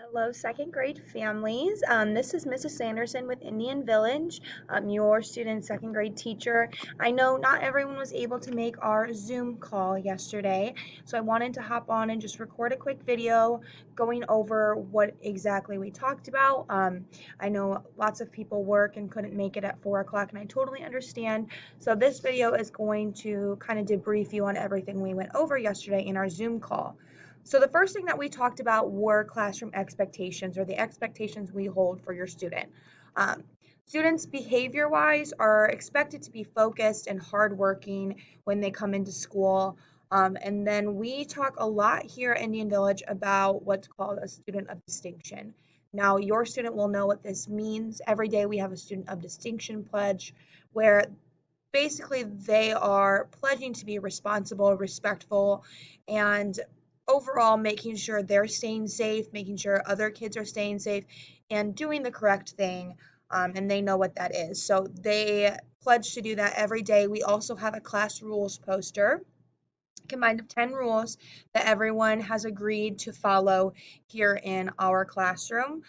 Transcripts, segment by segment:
Hello, second grade families. This is Mrs. Sanderson with Indian Village, your student second grade teacher. I know not everyone was able to make our Zoom call yesterday, so I wanted to hop on and just record a quick video going over what exactly we talked about. I know lots of people work and couldn't make it at 4 o'clock, and I totally understand. So this video is going to kind of debrief you on everything we went over yesterday in our Zoom call. So the first thing that we talked about were classroom expectations or the expectations we hold for your student. Um, Students behavior-wise are expected to be focused and hardworking when they come into school. And then we talk a lot here at Indian Village about what's called a student of distinction. Now, your student will know what this means. Every day we have a student of distinction pledge where basically they are pledging to be responsible, respectful, and overall making sure they're staying safe, making sure other kids are staying safe, and doing the correct thing. And they know what that is. So they pledge to do that every day. We also have a class rules poster combined of 10 rules that everyone has agreed to follow here in our classroom.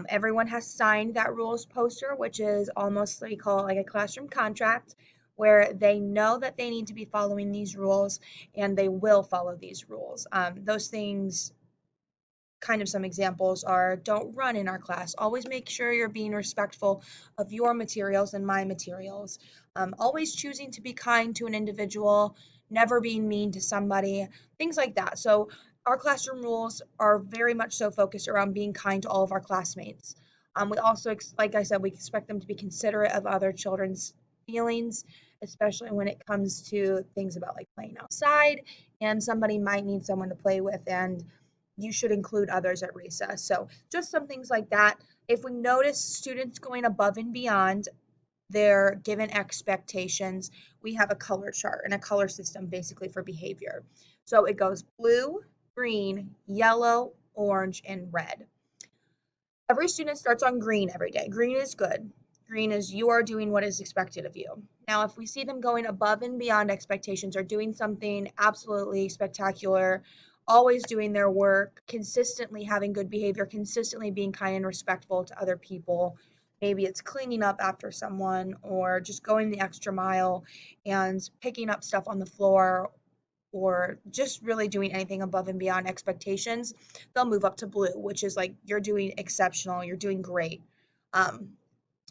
Everyone has signed that rules poster, which is almost what we call like a classroom contract, where they know that they need to be following these rules and they will follow these rules. Those things, kind of some examples are don't run in our class. Always make sure you're being respectful of your materials and my materials. Always choosing to be kind to an individual, never being mean to somebody, things like that. So our classroom rules are very much so focused around being kind to all of our classmates. We also, like I said, we expect them to be considerate of other children's feelings, especially when it comes to things about like playing outside and somebody might need someone to play with and you should include others at recess. So just some things like that. If we notice students going above and beyond their given expectations, we have a color chart and a color system basically for behavior. So it goes blue, green, yellow, orange, and red. Every student starts on green every day. Green is good. Green is you are doing what is expected of you. Now, if we see them going above and beyond expectations or doing something absolutely spectacular, always doing their work, consistently having good behavior, consistently being kind and respectful to other people, maybe it's cleaning up after someone or just going the extra mile and picking up stuff on the floor or just really doing anything above and beyond expectations, they'll move up to blue, which is like you're doing exceptional, you're doing great. Um,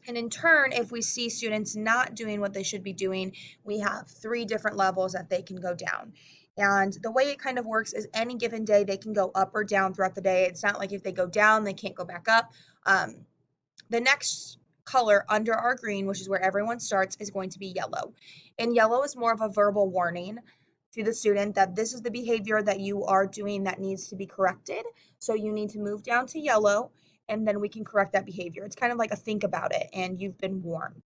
and in turn, if we see students not doing what they should be doing, we have three different levels that they can go down. And the way it kind of works is any given day they can go up or down throughout the day. It's not like if they go down, they can't go back up. The next color under our green, which is where everyone starts, is going to be yellow. And yellow is more of a verbal warning to the student that this is the behavior that you are doing that needs to be corrected. So you need to move down to yellow and then we can correct that behavior. It's kind of like a think about it and you've been warned.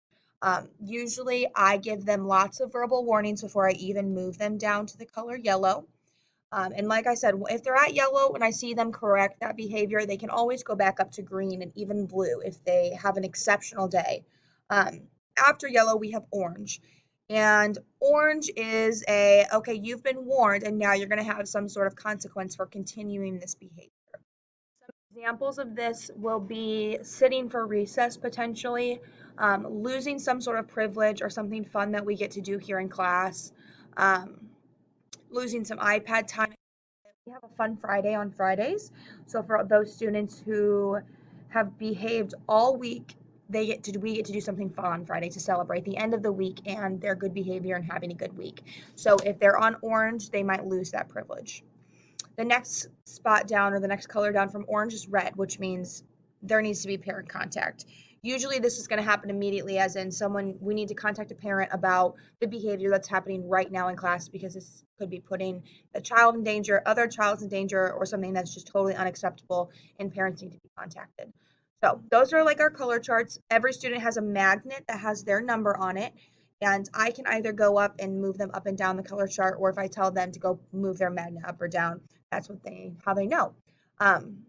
Usually I give them lots of verbal warnings before I even move them down to the color yellow. And like I said, if they're at yellow and I see them correct that behavior, they can always go back up to green and even blue if they have an exceptional day. Um, After yellow, we have orange. And orange is okay, you've been warned, and now you're going to have some sort of consequence for continuing this behavior. Some examples of this will be sitting for recess potentially, losing some sort of privilege or something fun that we get to do here in class, um, losing some iPad time. We have a fun Friday on Fridays. So for those students who have behaved all week, we get to do something fun on Friday to celebrate the end of the week and their good behavior and having a good week. So if they're on orange, they might lose that privilege. The next spot down or the next color down from orange is red, which means there needs to be parent contact. Usually this is going to happen immediately, as in we need to contact a parent about the behavior that's happening right now in class because this could be putting a child in danger, other child's in danger, or something that's just totally unacceptable and parents need to be contacted. So those are like our color charts. Every student has a magnet that has their number on it. And I can either go up and move them up and down the color chart, or if I tell them to go move their magnet up or down, that's how they know. Um,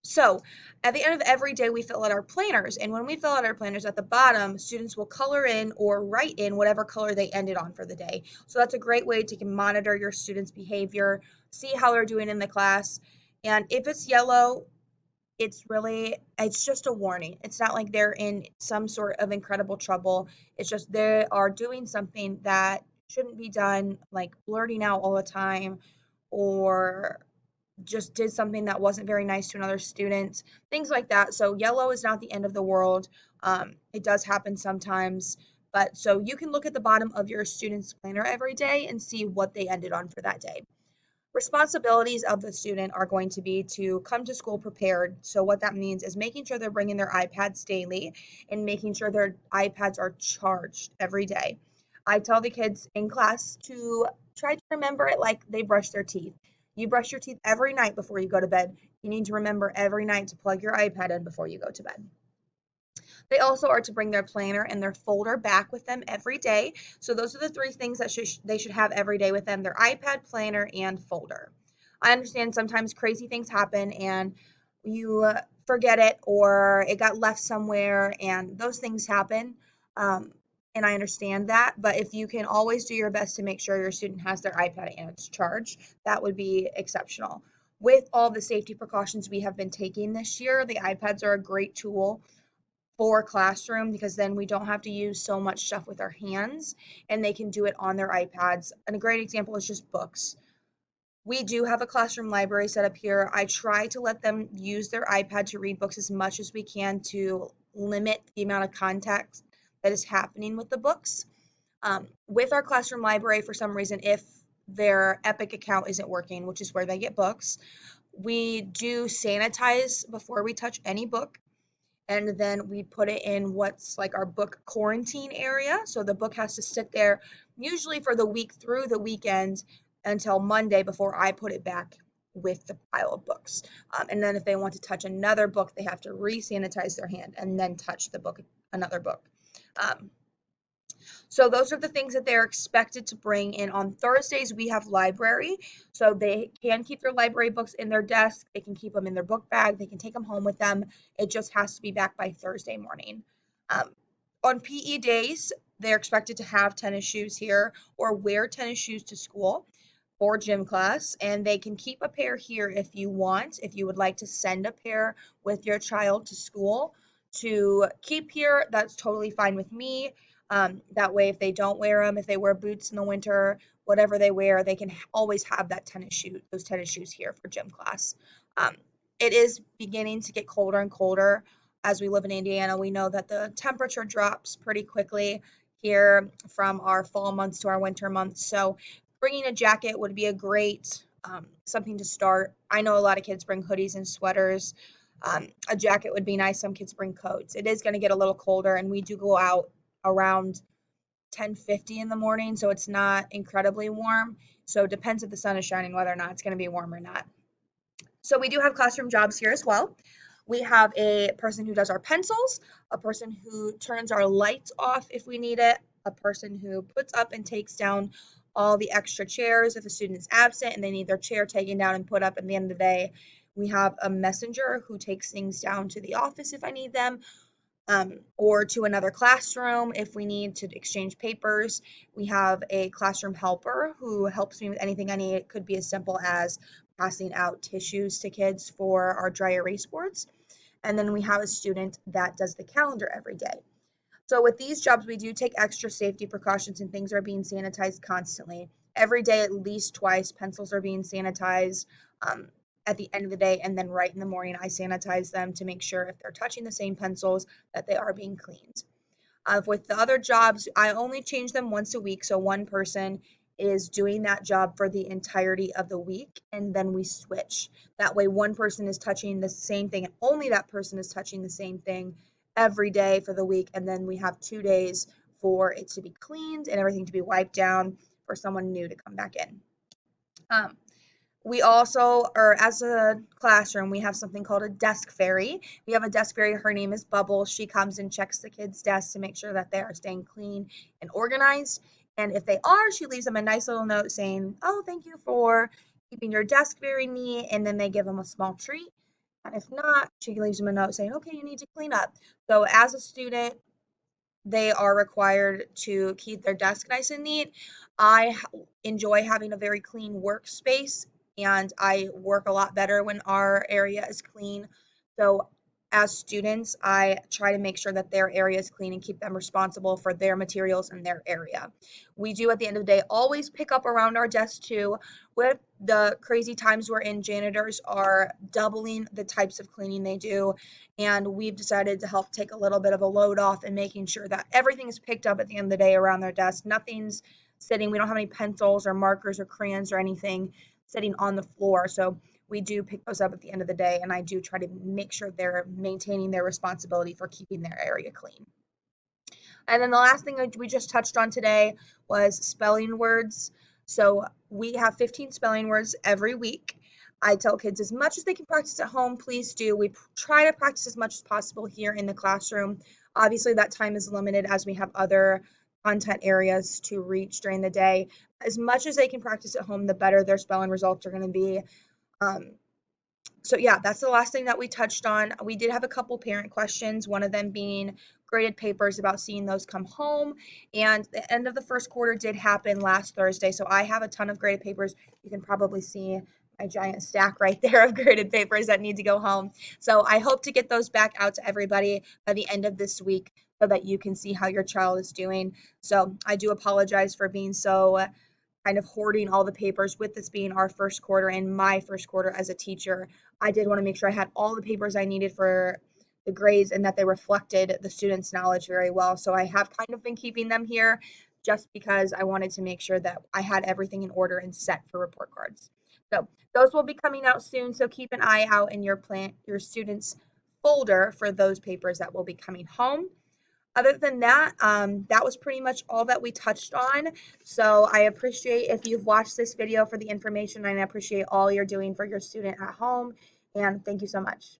so at the end of every day, we fill out our planners. And when we fill out our planners at the bottom, students will color in or write in whatever color they ended on for the day. So that's a great way to monitor your students' behavior, see how they're doing in the class, And if it's yellow, it's just a warning. It's not like they're in some sort of incredible trouble. It's just they are doing something that shouldn't be done, like blurting out all the time, or just did something that wasn't very nice to another student, things like that. So yellow is not the end of the world. It does happen sometimes, but so you can look at the bottom of your student's planner every day and see what they ended on for that day. Responsibilities of the student are going to be to come to school prepared. So what that means is making sure they're bringing their iPads daily and making sure their iPads are charged every day. I tell the kids in class to try to remember it like they brush their teeth. You brush your teeth every night before you go to bed. You need to remember every night to plug your iPad in before you go to bed. They also are to bring their planner and their folder back with them every day. So those are the three things that they should have every day with them: their iPad, planner, and folder. I understand sometimes crazy things happen and you forget it or it got left somewhere, and those things happen. Um, and I understand that, but if you can always do your best to make sure your student has their iPad and it's charged, that would be exceptional. With all the safety precautions we have been taking this year, the iPads are a great tool for classroom because then we don't have to use so much stuff with our hands and they can do it on their iPads. And a great example is just books. We do have a classroom library set up here. I try to let them use their iPad to read books as much as we can to limit the amount of contact that is happening with the books. With our classroom library, for some reason, if their Epic account isn't working, which is where they get books, we do sanitize before we touch any book, and then we put it in what's like our book quarantine area. So the book has to sit there usually for the week through the weekend until Monday before I put it back with the pile of books. And then if they want to touch another book, they have to re-sanitize their hand and then touch the book, another book. Um, so those are the things that they're expected to bring in. On Thursdays, we have library. So they can keep their library books in their desk. They can keep them in their book bag. They can take them home with them. It just has to be back by Thursday morning. Um, on PE days, they're expected to have tennis shoes here or wear tennis shoes to school for gym class. And they can keep a pair here if you want, if you would like to send a pair with your child to school to keep here, that's totally fine with me. That way, if they don't wear them, if they wear boots in the winter, whatever they wear, they can always have those tennis shoes here for gym class. Um, it is beginning to get colder and colder as we live in Indiana. We know that the temperature drops pretty quickly here from our fall months to our winter months. So bringing a jacket would be a great something to start. I know a lot of kids bring hoodies and sweaters. A jacket would be nice. Some kids bring coats. It is going to get a little colder, and we do go out around 10:50 in the morning, so it's not incredibly warm. So it depends if the sun is shining whether or not it's going to be warm or not. So we do have classroom jobs here as well. We have a person who does our pencils, a person who turns our lights off if we need it, a person who puts up and takes down all the extra chairs if a student is absent and they need their chair taken down and put up at the end of the day. We have a messenger who takes things down to the office if I need them, or to another classroom if we need to exchange papers. We have a classroom helper who helps me with anything I need. It could be as simple as passing out tissues to kids for our dry erase boards. And then we have a student that does the calendar every day. So with these jobs, we do take extra safety precautions and things are being sanitized constantly. Every day, at least twice, pencils are being sanitized. Um, at the end of the day, and then right in the morning, I sanitize them to make sure if they're touching the same pencils that they are being cleaned. With the other jobs, I only change them once a week, so one person is doing that job for the entirety of the week, and then we switch. That way, one person is touching the same thing, and only that person is touching the same thing every day for the week, and then we have 2 days for it to be cleaned and everything to be wiped down for someone new to come back in. Um, we also, or as a classroom, we have something called a desk fairy. We have a desk fairy. Her name is Bubble. She comes and checks the kids' desks to make sure that they are staying clean and organized. And if they are, she leaves them a nice little note saying, "Oh, thank you for keeping your desk very neat." And then they give them a small treat. And if not, she leaves them a note saying, "Okay, you need to clean up." So as a student, they are required to keep their desk nice and neat. I enjoy having a very clean workspace and I work a lot better when our area is clean. So as students, I try to make sure that their area is clean and keep them responsible for their materials in their area. We do at the end of the day always pick up around our desk too. With the crazy times we're in, janitors are doubling the types of cleaning they do, and we've decided to help take a little bit of a load off and making sure that everything is picked up at the end of the day around their desk. Nothing's sitting, we don't have any pencils or markers or crayons or anything sitting on the floor. So we do pick those up at the end of the day, and I do try to make sure they're maintaining their responsibility for keeping their area clean. And then the last thing we just touched on today was spelling words. So we have 15 spelling words every week. I tell kids as much as they can practice at home, please do. We try to practice as much as possible here in the classroom. Obviously, that time is limited as we have other content areas to reach during the day. As much as they can practice at home, the better their spelling results are going to be. Um, so yeah, that's the last thing that we touched on. We did have a couple parent questions, one of them being graded papers about seeing those come home. And the end of the first quarter did happen last Thursday. So I have a ton of graded papers. You can probably see my giant stack right there of graded papers that need to go home. So I hope to get those back out to everybody by the end of this week so that you can see how your child is doing. So I do apologize for being so kind of hoarding all the papers with this being our first quarter and my first quarter as a teacher. I did want to make sure I had all the papers I needed for the grades and that they reflected the students' knowledge very well. So I have kind of been keeping them here just because I wanted to make sure that I had everything in order and set for report cards. So those will be coming out soon. So keep an eye out in your students' folder for those papers that will be coming home. Other than that, that was pretty much all that we touched on. So I appreciate if you've watched this video for the information, and I appreciate all you're doing for your student at home. And thank you so much.